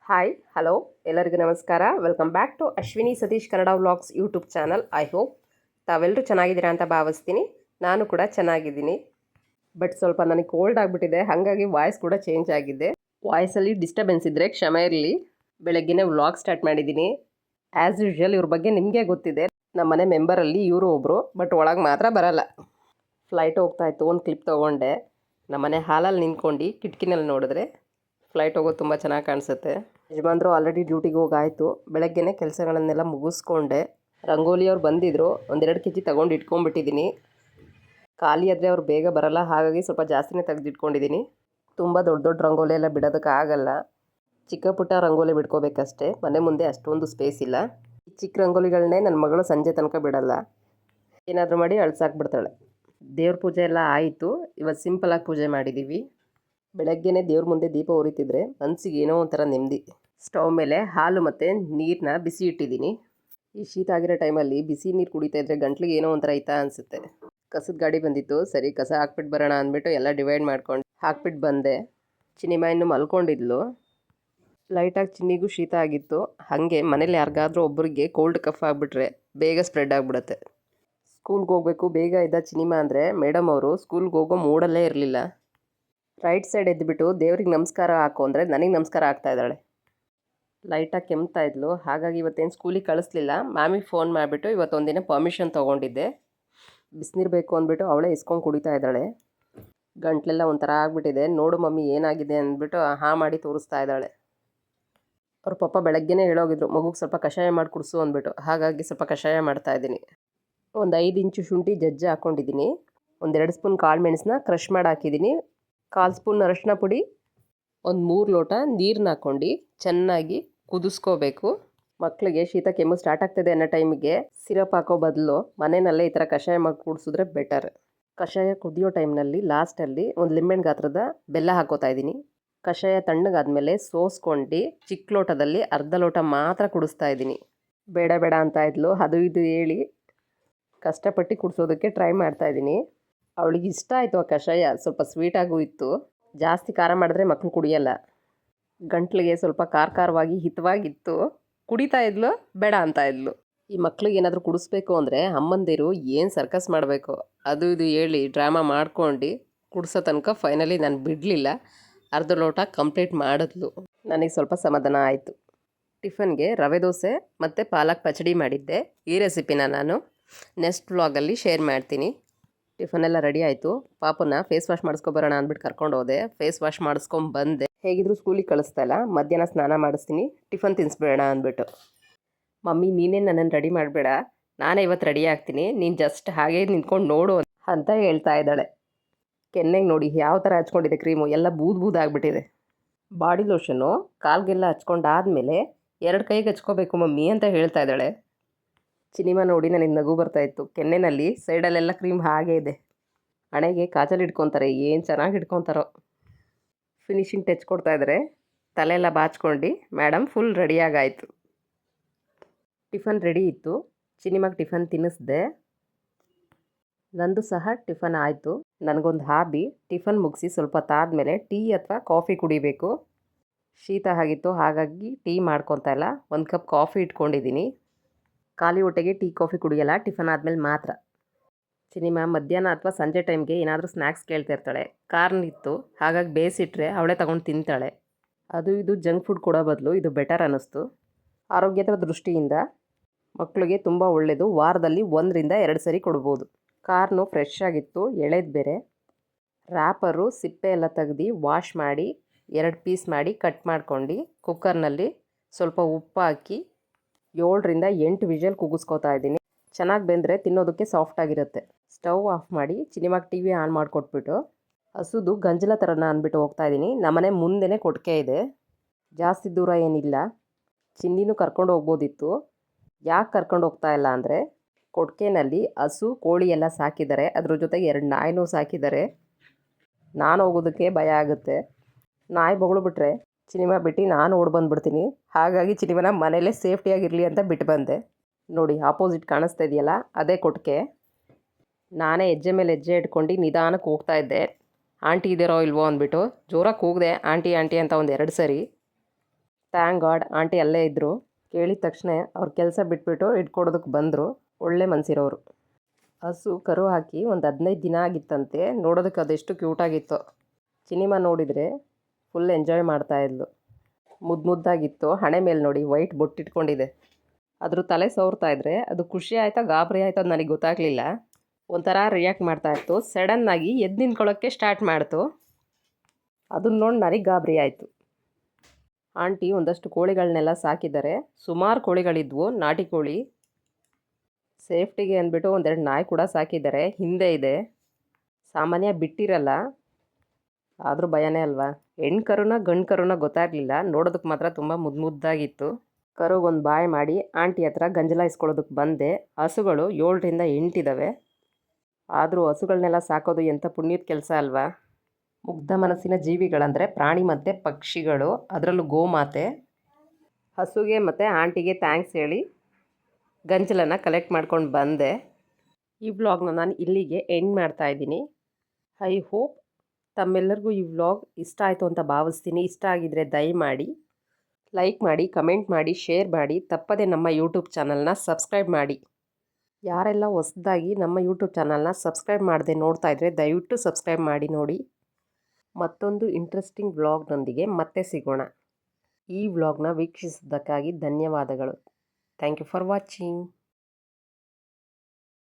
Hi hello ಎಲ್ಲರಿಗೂ ನಮಸ್ಕಾರ. Welcome back to Ashwini Satish Kannada vlogs YouTube channel. I hope ತಾವೆಲ್ಲರೂ ಚೆನ್ನಾಗಿದ್ದೀರಾ ಅಂತ ಭಾವಿಸ್ತೀನಿ. ನಾನು ಕೂಡ ಚೆನ್ನಾಗಿದ್ದೀನಿ. ಬಟ್ ಸ್ವಲ್ಪ ನನಗೆ ಕೋಲ್ಡ್ ಆಗಿಬಿಟ್ಟಿದೆ, ಹಾಗಾಗಿ ವಾಯ್ಸ್ ಕೂಡ ಚೇಂಜ್ ಆಗಿದೆ. ವಾಯ್ಸಲ್ಲಿ ಡಿಸ್ಟರ್ಬೆನ್ಸ್ ಇದ್ದರೆ ಕ್ಷಮೆ ಇರಲಿ. ಬೆಳಗ್ಗೆನೇ ವ್ಲಾಗ್ ಸ್ಟಾರ್ಟ್ ಮಾಡಿದ್ದೀನಿ. ಆ್ಯಸ್ ಯೂಶ್ವಲ್ ಇವ್ರ ಬಗ್ಗೆ ನಿಮಗೆ ಗೊತ್ತಿದೆ. ನಮ್ಮ ಮನೆ ಮೆಂಬರಲ್ಲಿ ಇವರು ಒಬ್ಬರು, ಬಟ್ ಒಳಗೆ ಮಾತ್ರ ಬರಲ್ಲ. ಫ್ಲೈಟ್ ಹೋಗ್ತಾಯಿತ್ತು, ಒಂದು ಕ್ಲಿಪ್ ತೊಗೊಂಡೆ. ನಮ್ಮನೆ ಹಾಲಲ್ಲಿ ನಿಂತ್ಕೊಂಡು ಕಿಟಕಿನಲ್ಲಿ ನೋಡಿದ್ರೆ ಫ್ಲೈಟ್ ಹೋಗೋದು ತುಂಬ ಚೆನ್ನಾಗಿ ಕಾಣಿಸುತ್ತೆ. ಯಜಮಾನ್ರು ಆಲ್ರೆಡಿ ಡ್ಯೂಟಿಗೆ ಹೋಗಾಯಿತು. ಬೆಳಗ್ಗೆನೇ ಕೆಲಸಗಳನ್ನೆಲ್ಲ ಮುಗಿಸ್ಕೊಂಡೆ. ರಂಗೋಲಿಯವ್ರು ಬಂದಿದ್ದರು, 1-2 ಕೆ ಜಿ ತೊಗೊಂಡು ಇಟ್ಕೊಂಡ್ಬಿಟ್ಟಿದ್ದೀನಿ. ಖಾಲಿ ಆದರೆ ಅವ್ರು ಬೇಗ ಬರಲ್ಲ, ಹಾಗಾಗಿ ಸ್ವಲ್ಪ ಜಾಸ್ತಿನೇ ತೆಗೆದಿಟ್ಕೊಂಡಿದ್ದೀನಿ. ತುಂಬ ದೊಡ್ಡ ದೊಡ್ಡ ರಂಗೋಲಿ ಎಲ್ಲ ಬಿಡೋದಕ್ಕಾಗಲ್ಲ. ಚಿಕ್ಕ ಪುಟ್ಟ ರಂಗೋಲಿ ಬಿಡ್ಕೋಬೇಕಷ್ಟೇ. ಮನೆ ಮುಂದೆ ಅಷ್ಟೊಂದು ಸ್ಪೇಸ್ ಇಲ್ಲ. ಚಿಕ್ಕ ರಂಗೋಲಿಗಳನ್ನೇ ನನ್ನ ಮಗಳು ಸಂಜೆ ತನಕ ಬಿಡಲ್ಲ. ಏನಾದರೂ ಮಾಡಿ ಅಳ್ಸಾಕ್ಬಿಡ್ತಾಳೆ. ದೇವ್ರ ಪೂಜೆ ಎಲ್ಲ ಆಯಿತು. ಇವತ್ತು ಸಿಂಪಲಾಗಿ ಪೂಜೆ ಮಾಡಿದ್ದೀವಿ. ಬೆಳಗ್ಗೆನೇ ದೇವ್ರ ಮುಂದೆ ದೀಪ ಉರಿತಿದ್ರೆ ಮನಸ್ಸಿಗೆ ಏನೋ ಒಂಥರ ನೆಮ್ಮದಿ. ಸ್ಟವ್ ಮೇಲೆ ಹಾಲು ಮತ್ತು ನೀರನ್ನ ಬಿಸಿ ಇಟ್ಟಿದ್ದೀನಿ. ಈ ಶೀತ ಆಗಿರೋ ಟೈಮಲ್ಲಿ ಬಿಸಿ ನೀರು ಕುಡಿತಾ ಇದ್ದರೆ ಗಂಟ್ಲಿಗೆ ಏನೋ ಒಂಥರ ಐತಾ ಅನಿಸುತ್ತೆ. ಕಸದ ಗಾಡಿ ಬಂದಿತ್ತು, ಸರಿ ಕಸ ಹಾಕ್ಬಿಟ್ಟು ಬರೋಣ ಅಂದ್ಬಿಟ್ಟು ಎಲ್ಲ ಡಿವೈಡ್ ಮಾಡ್ಕೊಂಡು ಹಾಕ್ಬಿಟ್ಟು ಬಂದೆ. ಚಿನಿಮ ಇನ್ನೂ ಮಲ್ಕೊಂಡಿದ್ಲು. ಲೈಟಾಗಿ ಚಿನ್ನಿಗೂ ಶೀತ ಆಗಿತ್ತು. ಹಾಗೆ ಮನೇಲಿ ಯಾರಿಗಾದ್ರೂ ಒಬ್ಬರಿಗೆ ಕೋಲ್ಡ್ ಕಫ್ ಆಗಿಬಿಟ್ರೆ ಬೇಗ ಸ್ಪ್ರೆಡ್ ಆಗಿಬಿಡುತ್ತೆ. ಸ್ಕೂಲ್ಗೆ ಹೋಗಬೇಕು ಬೇಗ ಇದ್ದ ಚಿನಿಮ ಅಂದರೆ ಮೇಡಮ್ ಅವರು ಸ್ಕೂಲ್ಗೆ ಹೋಗೋ ಮೂಡಲ್ಲೇ ಇರಲಿಲ್ಲ. ರೈಟ್ ಸೈಡ್ ಎದ್ದುಬಿಟ್ಟು ದೇವ್ರಿಗೆ ನಮಸ್ಕಾರ ಹಾಕು ಅಂದರೆ ನನಗೆ ನಮಸ್ಕಾರ ಆಗ್ತಾಯಿದ್ದಾಳೆ. ಲೈಟಾಗಿ ಕೆಮ್ತಾ ಇದ್ಲು, ಹಾಗಾಗಿ ಇವತ್ತೇನು ಸ್ಕೂಲಿಗೆ ಕಳಿಸ್ಲಿಲ್ಲ. ಮ್ಯಾಮಿಗೆ ಫೋನ್ ಮಾಡಿಬಿಟ್ಟು ಇವತ್ತೊಂದಿನ ಪರ್ಮಿಷನ್ ತೊಗೊಂಡಿದ್ದೆ. ಬಿಸಿನೀರು ಬೇಕು ಅಂದ್ಬಿಟ್ಟು ಅವಳೇ ಇಸ್ಕೊಂಡು ಕುಡಿತಾ ಇದ್ದಾಳೆ. ಗಂಟ್ಲೆಲ್ಲ ಒಂಥರ ಆಗಿಬಿಟ್ಟಿದೆ. ನೋಡು ಮಮ್ಮಿ ಏನಾಗಿದೆ ಅಂದ್ಬಿಟ್ಟು ಮಾಡಿ ತೋರಿಸ್ತಾ ಇದ್ದಾಳೆ. ಅವ್ರ ಪಪ್ಪ ಬೆಳಗ್ಗೆನೇ ಹೇಳೋಗಿದ್ರು ಮಗುಗೆ ಸ್ವಲ್ಪ ಕಷಾಯ ಮಾಡಿ ಕುಡಿಸು ಅಂದ್ಬಿಟ್ಟು, ಹಾಗಾಗಿ ಸ್ವಲ್ಪ ಕಷಾಯ ಮಾಡ್ತಾಯಿದ್ದೀನಿ. ಒಂದು 5 ಇಂಚು ಶುಂಠಿ ಜಜ್ಜಿ ಹಾಕ್ಕೊಂಡಿದ್ದೀನಿ. 1-2 ಸ್ಪೂನ್ ಕಾಳು ಮೆಣಸನ್ನ ಕ್ರಷ್ ಮಾಡಿ ಹಾಕಿದ್ದೀನಿ. 1/4 ಸ್ಪೂನ್ ಅರಶಿನ ಪುಡಿ, ಒಂದು 3 ಲೋಟ ನೀರನ್ನ ಹಾಕ್ಕೊಂಡು ಚೆನ್ನಾಗಿ ಕುದಿಸ್ಕೋಬೇಕು. ಮಕ್ಕಳಿಗೆ ಶೀತ ಕೆಮ್ಮು ಸ್ಟಾರ್ಟ್ ಆಗ್ತದೆ ಅನ್ನೋ ಟೈಮಿಗೆ ಸಿರಪ್ ಹಾಕೋ ಬದಲು ಮನೆಯಲ್ಲೇ ಈ ಥರ ಕಷಾಯ ಮಾಡಿ ಕುಡಿಸಿದ್ರೆ ಬೆಟರ್. ಕಷಾಯ ಕುದಿಯೋ ಟೈಮ್ನಲ್ಲಿ ಲಾಸ್ಟಲ್ಲಿ ಒಂದು ಲಿಂಬೆಹಣ್ಣು ಗಾತ್ರದ ಬೆಲ್ಲ ಹಾಕೋತಾ ಇದ್ದೀನಿ. ಕಷಾಯ ತಣ್ಣಗಾದ್ಮೇಲೆ ಸೋಸ್ಕೊಂಡು ಚಿಕ್ಕ ಲೋಟದಲ್ಲಿ ಅರ್ಧ ಲೋಟ ಮಾತ್ರ ಕುಡಿಸ್ತಾ ಇದ್ದೀನಿ. ಬೇಡ ಬೇಡ ಅಂತ ಇದ್ಲು, ಅದು ಇದು ಹೇಳಿ ಕಷ್ಟಪಟ್ಟು ಕುಡಿಸೋದಕ್ಕೆ ಟ್ರೈ ಮಾಡ್ತಾಯಿದ್ದೀನಿ. ಅವಳಿಗೆ ಇಷ್ಟ ಆಯಿತು ಆ ಕಷಾಯ. ಸ್ವಲ್ಪ ಸ್ವೀಟಾಗೂ ಇತ್ತು. ಜಾಸ್ತಿ ಖಾರ ಮಾಡಿದ್ರೆ ಮಕ್ಕಳು ಕುಡಿಯಲ್ಲ. ಗಂಟ್ಲಿಗೆ ಸ್ವಲ್ಪ ಖಾರವಾಗಿ ಹಿತವಾಗಿತ್ತು. ಕುಡಿತಾ ಇದ್ಲು, ಬೇಡ ಅಂತ ಇದ್ಲು. ಈ ಮಕ್ಳಿಗೆ ಏನಾದರೂ ಕುಡಿಸ್ಬೇಕು ಅಂದರೆ ಅಮ್ಮಂದಿರು ಏನು ಸರ್ಕಸ್ ಮಾಡಬೇಕು, ಅದು ಇದು ಹೇಳಿ ಡ್ರಾಮಾ ಮಾಡ್ಕೊಂಡು ಕುಡಿಸೋ ತನಕ ಫೈನಲಿ ನಾನು ಬಿಡಲಿಲ್ಲ. ಅರ್ಧ ಲೋಟ ಕಂಪ್ಲೀಟ್ ಮಾಡಿದ್ಲು. ನನಗೆ ಸ್ವಲ್ಪ ಸಮಾಧಾನ ಆಯಿತು. ಟಿಫನ್ಗೆ ರವೆ ದೋಸೆ ಮತ್ತು ಪಾಲಕ್ ಪಚಡಿ ಮಾಡಿದ್ದೆ. ಈ ರೆಸಿಪಿನ ನಾನು ನೆಕ್ಸ್ಟ್ ವ್ಲಾಗಲ್ಲಿ ಶೇರ್ ಮಾಡ್ತೀನಿ. ಟಿಫನೆಲ್ಲ ರೆಡಿ ಆಯಿತು. ಪಾಪನ ಫೇಸ್ ವಾಶ್ ಮಾಡಿಸ್ಕೊಬರೋಣ ಅಂದ್ಬಿಟ್ಟು ಕರ್ಕೊಂಡು ಹೋದೆ. ಫೇಸ್ ವಾಶ್ ಮಾಡಿಸ್ಕೊಂಬಂದೆ. ಹೇಗಿದ್ರು ಸ್ಕೂಲಿಗೆ ಕಳಿಸ್ತಾ ಇಲ್ಲ, ಮಧ್ಯಾಹ್ನ ಸ್ನಾನ ಮಾಡಿಸ್ತೀನಿ, ಟಿಫನ್ ತಿನ್ನಿಸ್ಬೇಡ ಅಂದ್ಬಿಟ್ಟು. ಮಮ್ಮಿ ನೀನೇ ನನ್ನನ್ನು ರೆಡಿ ಮಾಡಬೇಡ, ನಾನೇ ಇವತ್ತು ರೆಡಿ ಆಗ್ತೀನಿ, ನೀನು ಜಸ್ಟ್ ಹಾಗೇ ನಿಂತ್ಕೊಂಡು ನೋಡು ಅಂತ ಹೇಳ್ತಾ ಇದ್ದಾಳೆ. ಕೆನ್ನೆಗೆ ನೋಡಿ ಯಾವ ಥರ ಹಚ್ಕೊಂಡಿದೆ ಕ್ರೀಮು, ಎಲ್ಲ ಬೂದಾಗ್ಬಿಟ್ಟಿದೆ. ಬಾಡಿ ಲೋಷನ್ನು ಕಾಲ್ಗೆಲ್ಲ ಹಚ್ಕೊಂಡಾದ್ಮೇಲೆ 2 ಕೈಗೆ ಹಚ್ಕೋಬೇಕು ಮಮ್ಮಿ ಅಂತ ಹೇಳ್ತಾ ಇದ್ದಾಳೆ. ಸಿನಿಮಾ ನೋಡಿ ನನಗೆ ನಗು ಬರ್ತಾಯಿತ್ತು. ಕೆನ್ನೆನಲ್ಲಿ ಸೈಡಲ್ಲೆಲ್ಲ ಕ್ರೀಮ್ ಹಾಗೇ ಇದೆ. ಹಣೆಗೆ ಕಾಜಲ್ ಇಟ್ಕೊತಾರೆ, ಏನು ಚೆನ್ನಾಗಿ ಇಟ್ಕೊತಾರೋ. ಫಿನಿಶಿಂಗ್ ಟಚ್ ಕೊಡ್ತಾಯಿದ್ದಾರೆ. ತಲೆಯೆಲ್ಲ ಬಾಚ್ಕೊಂಡು ಮೇಡಮ್ ಫುಲ್ ರೆಡಿಯಾಗಾಯಿತು. ಟಿಫನ್ ರೆಡಿ ಇತ್ತು. ಸಿನಿಮಾಗೆ ಟಿಫನ್ ತಿನ್ನಿಸ್ದೆ. ನಂದು ಸಹ ಟಿಫನ್ ಆಯಿತು. ನನಗೊಂದು ಹಾಬಿ, ಟಿಫನ್ ಮುಗಿಸಿ ಸ್ವಲ್ಪ ಹೊತ್ತಾದಮೇಲೆ ಟೀ ಅಥವಾ ಕಾಫಿ ಕುಡಿಬೇಕು. ಶೀತ ಆಗಿತ್ತು, ಹಾಗಾಗಿ ಟೀ ಮಾಡ್ಕೊತಾ ಇಲ್ಲ. 1 ಕಪ್ ಕಾಫಿ ಇಟ್ಕೊಂಡಿದ್ದೀನಿ. ಖಾಲಿ ಹೊಟ್ಟೆಗೆ ಟೀ ಕಾಫಿ ಕುಡಿಯಲ್ಲ, ಟಿಫನ್ ಆದಮೇಲೆ ಮಾತ್ರ. ಸಿನಿಮಾ ಮಧ್ಯಾಹ್ನ ಅಥವಾ ಸಂಜೆ ಟೈಮ್ಗೆ ಏನಾದರೂ ಸ್ನ್ಯಾಕ್ಸ್ ಕೇಳ್ತಿರ್ತಾಳೆ. ಕಾರ್ನ್ ಇತ್ತು, ಹಾಗಾಗಿ ಬೇಯಿಸಿಟ್ರೆ ಅವಳೇ ತಗೊಂಡು ತಿಂತಾಳೆ. ಅದು ಇದು ಜಂಕ್ ಫುಡ್ ಕೊಡೋ ಬದಲು ಇದು ಬೆಟರ್ ಅನ್ನಿಸ್ತು. ಆರೋಗ್ಯದ ದೃಷ್ಟಿಯಿಂದ ಮಕ್ಕಳಿಗೆ ತುಂಬ ಒಳ್ಳೆಯದು. ವಾರದಲ್ಲಿ 1-2 ಸರಿ ಕೊಡ್ಬೋದು. ಕಾರ್ನು ಫ್ರೆಶ್ ಆಗಿತ್ತು, ಎಳೆದು ಬೇರೆ. ರ್ಯಾಪರು ಸಿಪ್ಪೆ ಎಲ್ಲ ತೆಗ್ದು ವಾಶ್ ಮಾಡಿ 2 ಪೀಸ್ ಮಾಡಿ ಕಟ್ ಮಾಡ್ಕೊಂಡು ಕುಕ್ಕರ್ನಲ್ಲಿ ಸ್ವಲ್ಪ ಉಪ್ಪು ಹಾಕಿ 7-8 ವಿಷಲ್ ಕೂಗಿಸ್ಕೊತಾ ಇದ್ದೀನಿ. ಚೆನ್ನಾಗಿ ಬೆಂದರೆ ತಿನ್ನೋದಕ್ಕೆ ಸಾಫ್ಟಾಗಿರುತ್ತೆ. ಸ್ಟವ್ ಆಫ್ ಮಾಡಿ ಸಿನಿಮಾಗೆ ಟಿವಿ ಆನ್ ಮಾಡಿಕೊಟ್ಬಿಟ್ಟು ಹಸುದು ಗಂಜಲ ಥರನ ಅಂದ್ಬಿಟ್ಟು ಹೋಗ್ತಾಯಿದ್ದೀನಿ. ನಮ್ಮನೆ ಮುಂದೆನೇ ಕೊಟ್ಟಿಗೆ ಇದೆ, ಜಾಸ್ತಿ ದೂರ ಏನಿಲ್ಲ. ಚಿನ್ನಿನೂ ಕರ್ಕೊಂಡು ಹೋಗ್ಬೋದಿತ್ತು. ಯಾಕೆ ಕರ್ಕೊಂಡು ಹೋಗ್ತಾ ಇಲ್ಲ ಅಂದರೆ ಕೊಟ್ಟಿಗೆನಲ್ಲಿ ಹಸು ಕೋಳಿ ಎಲ್ಲ ಸಾಕಿದ್ದಾರೆ, ಅದ್ರ ಜೊತೆಗೆ 2 ನಾಯಿನೂ ಸಾಕಿದ್ದಾರೆ. ನಾನು ಹೋಗೋದಕ್ಕೆ ಭಯ ಆಗುತ್ತೆ. ನಾಯಿ ಬೊಗಳ್ಬಿಟ್ರೆ ಸಿನಿಮಾ ಬಿಟ್ಟು ನಾನು ಓಡಿ ಬಂದುಬಿಡ್ತೀನಿ. ಹಾಗಾಗಿ ಸಿನಿಮಾನ ಮನೇಲೇ ಸೇಫ್ಟಿಯಾಗಿರಲಿ ಅಂತ ಬಿಟ್ಟು ಬಂದೆ. ನೋಡಿ ಆಪೋಸಿಟ್ ಕಾಣಿಸ್ತಾ ಇದೆಯಲ್ಲ, ಅದೇ ಕೊಟ್ಟಿಗೆ. ನಾನೇ ಹೆಜ್ಜೆ ಮೇಲೆ ಹೆಜ್ಜೆ ಇಟ್ಕೊಂಡು ನಿಧಾನಕ್ಕೆ ಹೋಗ್ತಾ ಇದ್ದೆ. ಆಂಟಿ ಇದ್ದೀರೋ ಇಲ್ವೋ ಅಂದ್ಬಿಟ್ಟು ಜೋರಾಗಿ ಕೂಗಿದೆ ಆಂಟಿ ಆಂಟಿ ಅಂತ 1-2 ಸರಿ. ಥ್ಯಾಂಕ್ ಗಾಡ್ ಆಂಟಿ ಅಲ್ಲೇ ಇದ್ದರು. ಕೇಳಿದ ತಕ್ಷಣ ಅವ್ರ ಕೆಲಸ ಬಿಟ್ಬಿಟ್ಟು ಇಟ್ಕೊಡೋದಕ್ಕೆ ಬಂದರು. ಒಳ್ಳೆ ಮನಸ್ಸಿರೋರು. ಹಸು ಕರು ಹಾಕಿ ಒಂದು 15 ದಿನ ಆಗಿತ್ತಂತೆ. ನೋಡೋದಕ್ಕೆ ಅದೆಷ್ಟು ಕ್ಯೂಟಾಗಿತ್ತು. ಸಿನಿಮಾ ನೋಡಿದರೆ ಫುಲ್ ಎಂಜಾಯ್ ಮಾಡ್ತಾಯಿದ್ಲು. ಮುದ್ದಾಗಿತ್ತು. ಹಣೆ ಮೇಲೆ ನೋಡಿ ವೈಟ್ ಬೊಟ್ಟಿಟ್ಕೊಂಡಿದೆ. ಅದ್ರ ತಲೆ ಸವರ್ತಾ ಇದ್ರೆ ಅದು ಖುಷಿ ಆಯಿತಾ ಗಾಬರಿ ಆಯಿತಾ ಅದು ನನಗೆ ಗೊತ್ತಾಗಲಿಲ್ಲ. ಒಂಥರ ರಿಯಾಕ್ಟ್ ಮಾಡ್ತಾಯಿತ್ತು. ಸಡನ್ನಾಗಿ ಎದ್ದು ನಿಂತ್ಕೊಳ್ಳೋಕ್ಕೆ ಸ್ಟಾರ್ಟ್ ಮಾಡ್ತು. ಅದನ್ನ ನೋಡಿ ನನಗೆ ಗಾಬರಿ ಆಯಿತು. ಆಂಟಿ ಒಂದಷ್ಟು ಕೋಳಿಗಳನ್ನೆಲ್ಲ ಸಾಕಿದ್ದಾರೆ. ಸುಮಾರು ಕೋಳಿಗಳಿದ್ವು, ನಾಟಿ ಕೋಳಿ. ಸೇಫ್ಟಿಗೆ ಅಂದ್ಬಿಟ್ಟು ಒಂದೆರಡು ನಾಯಿ ಕೂಡ ಸಾಕಿದ್ದಾರೆ. ಹಿಂದೆ ಇದೆ. ಸಾಮಾನ್ಯ ಬಿಟ್ಟಿರಲ್ಲ, ಆದರೂ ಭಯನೇ ಅಲ್ವಾ. ಹೆಣ್ಣು ಕರುನ ಗಂಡು ಕರುನ ಗೊತ್ತಾಗಲಿಲ್ಲ. ನೋಡೋದಕ್ಕೆ ಮಾತ್ರ ತುಂಬ ಮುದ್ದಾಗಿತ್ತು. ಕರುಗೊಂದು ಬಾಯ್ ಮಾಡಿ ಆಂಟಿ ಹತ್ರ ಗಂಜಲ ಇಸ್ಕೊಳ್ಳೋದಕ್ಕೆ ಬಂದೆ. ಹಸುಗಳು 7ರಿಂದ 8 ಇದ್ದಾವೆ. ಆದರೂ ಹಸುಗಳನ್ನೆಲ್ಲ ಸಾಕೋದು ಎಂಥ ಪುಣ್ಯದ ಕೆಲಸ ಅಲ್ವಾ. ಮುಗ್ಧ ಮನಸ್ಸಿನ ಜೀವಿಗಳಂದರೆ ಪ್ರಾಣಿ ಮತ್ತು ಪಕ್ಷಿಗಳು, ಅದರಲ್ಲೂ ಗೋಮಾತೆ. ಹಸುಗೆ ಮತ್ತು ಆಂಟಿಗೆ ಥ್ಯಾಂಕ್ಸ್ ಹೇಳಿ ಗಂಜಲನ್ನು ಕಲೆಕ್ಟ್ ಮಾಡ್ಕೊಂಡು ಬಂದೆ. ಈ ವ್ಲಾಗ್ನ ನಾನು ಇಲ್ಲಿಗೆ ಎಂಡ್ ಮಾಡ್ತಾಯಿದ್ದೀನಿ. ಐ ಹೋಪ್ ತಮ್ಮೆಲ್ಲರಿಗೂ ಈ ವ್ಲಾಗ್ ಇಷ್ಟ ಆಯಿತು ಅಂತ ಭಾವಿಸ್ತೀನಿ. ಇಷ್ಟ ಆಗಿದ್ದರೆ ದಯಮಾಡಿ ಲೈಕ್ ಮಾಡಿ, ಕಮೆಂಟ್ ಮಾಡಿ, ಶೇರ್ ಮಾಡಿ. ತಪ್ಪದೆ ನಮ್ಮ ಯೂಟ್ಯೂಬ್ ಚಾನಲ್ನ ಸಬ್ಸ್ಕ್ರೈಬ್ ಮಾಡಿ. ಯಾರೆಲ್ಲ ಹೊಸದಾಗಿ ನಮ್ಮ ಯೂಟ್ಯೂಬ್ ಚಾನಲ್ನ ಸಬ್ಸ್ಕ್ರೈಬ್ ಮಾಡದೆ ನೋಡ್ತಾ ಇದ್ದರೆ ದಯವಿಟ್ಟು ಸಬ್ಸ್ಕ್ರೈಬ್ ಮಾಡಿ ನೋಡಿ. ಮತ್ತೊಂದು ಇಂಟ್ರೆಸ್ಟಿಂಗ್ ವ್ಲಾಗ್ನೊಂದಿಗೆ ಮತ್ತೆ ಸಿಗೋಣ. ಈ ವ್ಲಾಗ್ನ ವೀಕ್ಷಿಸಿದ್ದಕ್ಕಾಗಿ ಧನ್ಯವಾದಗಳು. Thank you for watching.